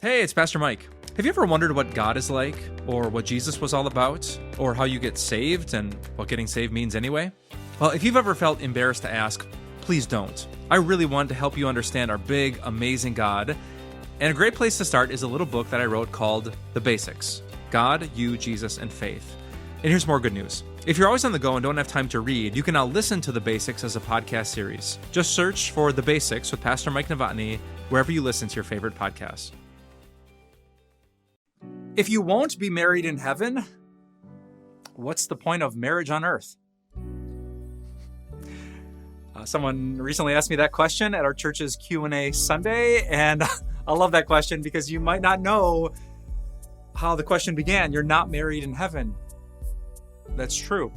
Hey, it's Pastor Mike. Have you ever wondered what God is like, or what Jesus was all about, or how you get saved and what getting saved means anyway? Well, if you've ever felt embarrassed to ask, please don't. I really want to help you understand our big, amazing God. And a great place to start is a little book that I wrote called The Basics: God, You, Jesus, and Faith. And here's more good news. If you're always on the go and don't have time to read, you can now listen to The Basics as a podcast series. Just search for The Basics with Pastor Mike Novotny wherever you listen to your favorite podcasts. If you won't be married in heaven, what's the point of marriage on earth? Someone recently asked me that question at our church's Q&A Sunday, and I love that question because you might not know how the question began. You're not married in heaven. That's true.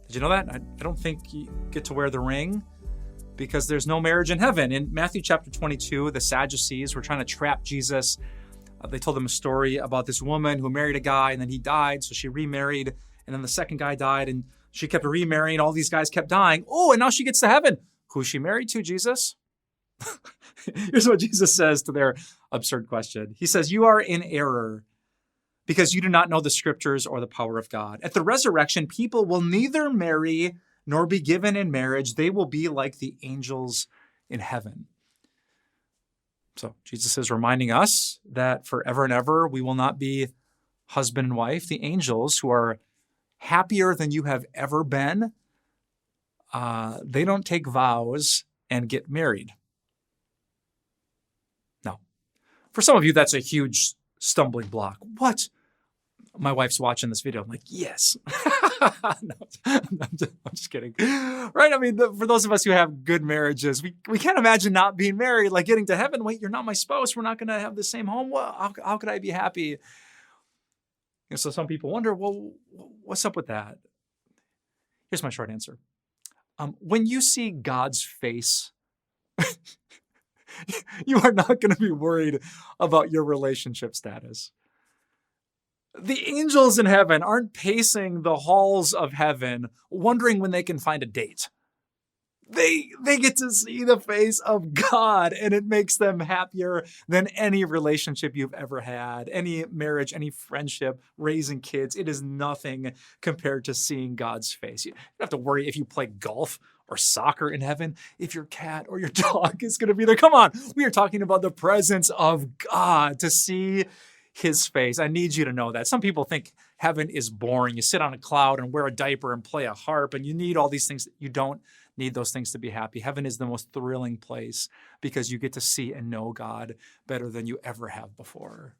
Did you know that? I don't think you get to wear the ring because there's no marriage in heaven. In Matthew chapter 22, the Sadducees were trying to trap Jesus. They told him a story about this woman who married a guy and then he died, so she remarried, and then the second guy died and she kept remarrying. All these guys kept dying. Oh, and now she gets to heaven. Who's she married to, Jesus? Here's what Jesus says to their absurd question. He says, "You are in error because you do not know the scriptures or the power of God. At the resurrection, people will neither marry nor be given in marriage. They will be like the angels in heaven." So Jesus is reminding us that forever and ever, we will not be husband and wife. The angels, who are happier than you have ever been, they don't take vows and get married. Now, for some of you, that's a huge stumbling block. What? My wife's watching this video. I'm like, yes. No, I'm just kidding. Right? I mean, for those of us who have good marriages, we can't imagine not being married, like getting to heaven. Wait, you're not my spouse. We're not going to have the same home. Well, how could I be happy? And so some people wonder, well, what's up with that? Here's my short answer. When you see God's face, you are not going to be worried about your relationship status. The angels in heaven aren't pacing the halls of heaven, wondering when they can find a date. They get to see the face of God, and it makes them happier than any relationship you've ever had, any marriage, any friendship, raising kids. It is nothing compared to seeing God's face. You don't have to worry if you play golf or soccer in heaven, if your cat or your dog is going to be there. Come on, we are talking about the presence of God, to see His face. I need you to know that. Some people think heaven is boring. You sit on a cloud and wear a diaper and play a harp, and you need all these things. You don't need those things to be happy. Heaven is the most thrilling place because you get to see and know God better than you ever have before.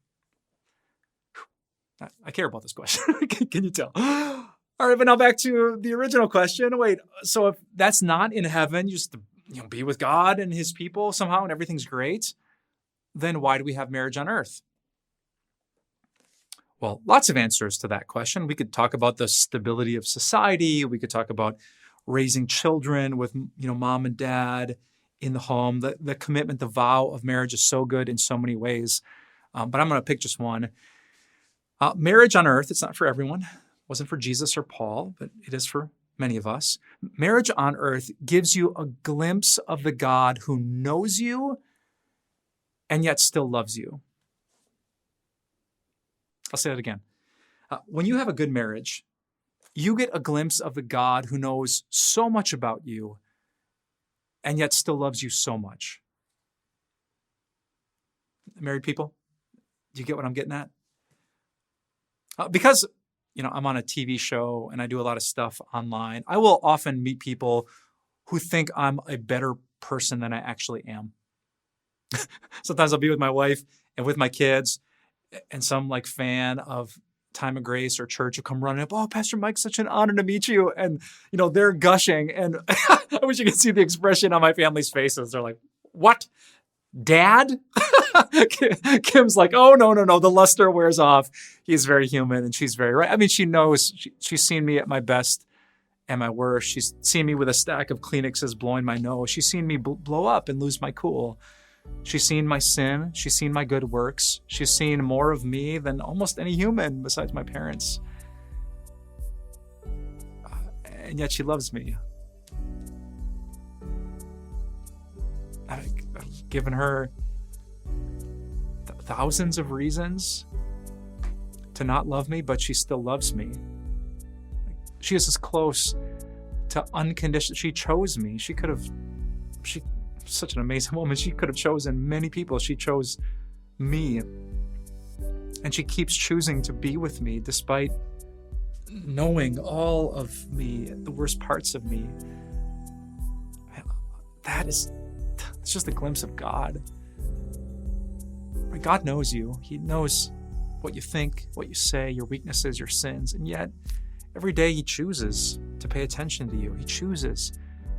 I care about this question. Can you tell? All right, but now back to the original question. Wait, so if that's not in heaven, you just be with God and His people somehow and everything's great, then why do we have marriage on earth? Well, lots of answers to that question. We could talk about the stability of society. We could talk about raising children with, mom and dad in the home. The commitment, the vow of marriage is so good in so many ways. But I'm going to pick just one. Marriage on earth, it's not for everyone. It wasn't for Jesus or Paul, but it is for many of us. Marriage on earth gives you a glimpse of the God who knows you and yet still loves you. I'll say that again. When you have a good marriage, you get a glimpse of the God who knows so much about you and yet still loves you so much. Married people, do you get what I'm getting at? Because, I'm on a TV show and I do a lot of stuff online, I will often meet people who think I'm a better person than I actually am. Sometimes I'll be with my wife and with my kids, and some fan of Time of Grace or church will come running up. "Oh, Pastor Mike, such an honor to meet you." And, they're gushing. And I wish you could see the expression on my family's faces. They're like, "What? Dad?" Kim's like, "Oh, no. The luster wears off. He's very human." And she's very right. I mean, she knows. She's seen me at my best and my worst. She's seen me with a stack of Kleenexes blowing my nose. She's seen me blow up and lose my cool. She's seen my sin. She's seen my good works. She's seen more of me than almost any human besides my parents. And yet she loves me. I've given her thousands of reasons to not love me, but she still loves me. She is as close to unconditional. She chose me. She's such an amazing woman. She could have chosen many people. She chose me. And she keeps choosing to be with me despite knowing all of me, the worst parts of me. It's just a glimpse of God. God knows you. He knows what you think, what you say, your weaknesses, your sins. And yet, every day he chooses to pay attention to you. He chooses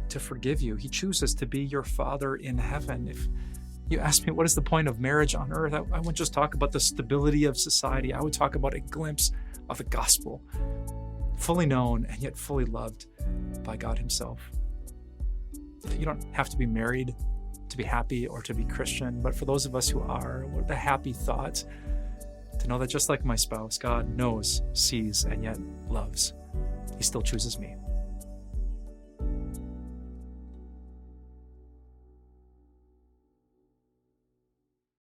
to forgive you. He chooses to be your Father in heaven. If you ask me, what is the point of marriage on earth? I wouldn't just talk about the stability of society. I would talk about a glimpse of the gospel, fully known and yet fully loved by God himself. You don't have to be married to be happy or to be Christian, but for those of us who are, the happy thought to know that just like my spouse, God knows, sees, and yet loves. He still chooses me.